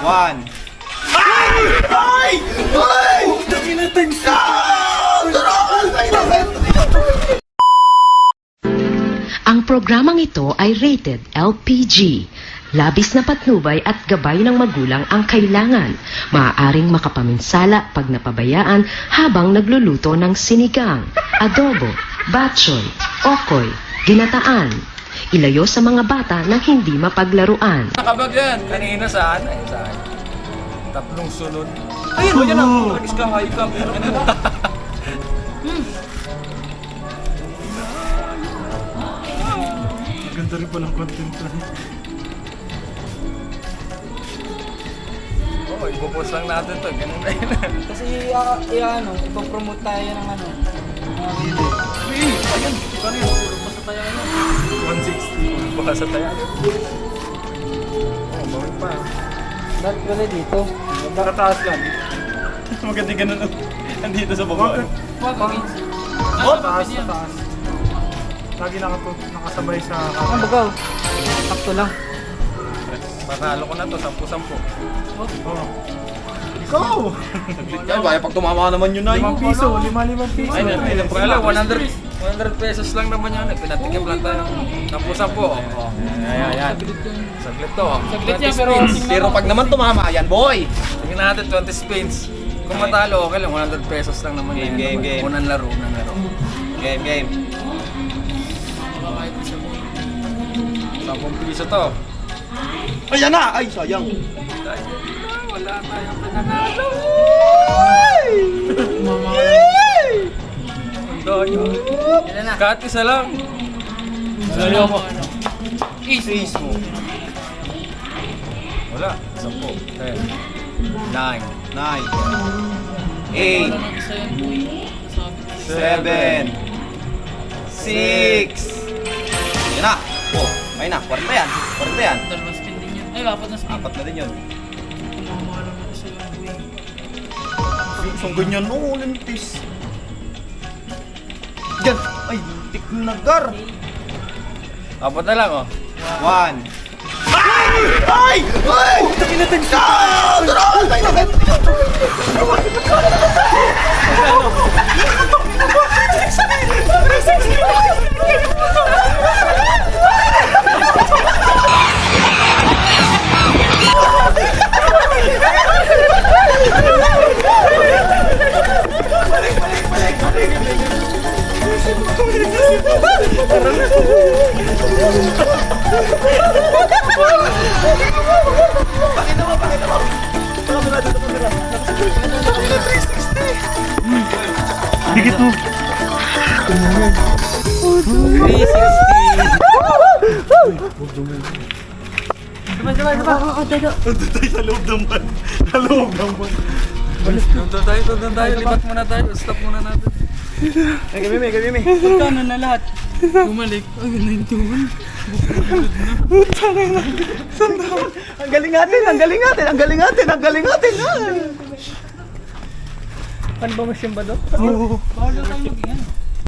1. Ay! Ay! Ay! Dami na tagsa! Ang programang ito ay rated LPG. Labis na patnubay at gabay ng magulang ang kailangan. Maaaring makapaminsala pag napabayaan habang nagluluto ng sinigang, adobo, batchoy, okoy, ginataan. Ilayo sa mga bata na hindi mapaglaruan. Nakabag yan. Kanina saan? Ay, saan? Tatlong sunod. Ayun, yan ang nagis ka, high cup. Ganda rin po ng content to. Oo, ipopost lang natin to. Ganun na yun. Kasi ipopromote tayo ng ano. Ayun, ito na yun. Basta tayo ano. 160. Baka sa tayo. Oo, bawin pa. Bakit wala dito? Nakataas yan. Maganda ganun. Andito sa baba. Oh, taas, taas. Lagi nakasabay sa Ang bagaw. Sakto lang. Panalo ko na to, 10-10. Oh. Ikaw! Yan, kaya pag tumama naman yun na 5 piso, 5 piso. Ay, ilang pala, 100 pesos lang naman yun. Pinatikip lang tayo ng 10-10. Ayan. Saglit to. Saglit 20 yan, pero- spins. Pero pag naman tumama, yan boy! Tingnan natin 20 spins. Kung matalo, okay lang. 100 pesos lang naman. Game. Unang laro. Game. 10 piso to. Ayan na! Ay, sayang. Wala tayong pinanalo. Ang dami. Kahit isa lang. Sa'yo mo. Easy. Face mo. Wala. 10, 10, 9, 9, 8, 7, 6. Yan na. Oh, ayun na. 40 yan. 40 yan. Dalawang spin din yan. Ay, apat na spin. 4 na din yun. Mamahal naman sa yung buhay. Isang ganyan, no, lintis. Yan! Ay, tik na gar! Apat na lang, oh. 1. Ay! Ay! Ay! Dami na tagsa! Dikit mo. Doon tayo sa loob ng van. Sa loob ng van. Doon tayo. Lipat muna tayo. Stop muna natin. Kami. Magkano na lahat? Bumalik. Ay, 91. Ang galing natin. Ano ba mas yung ba doon? Oo. Bawal na tayo mag-iyan.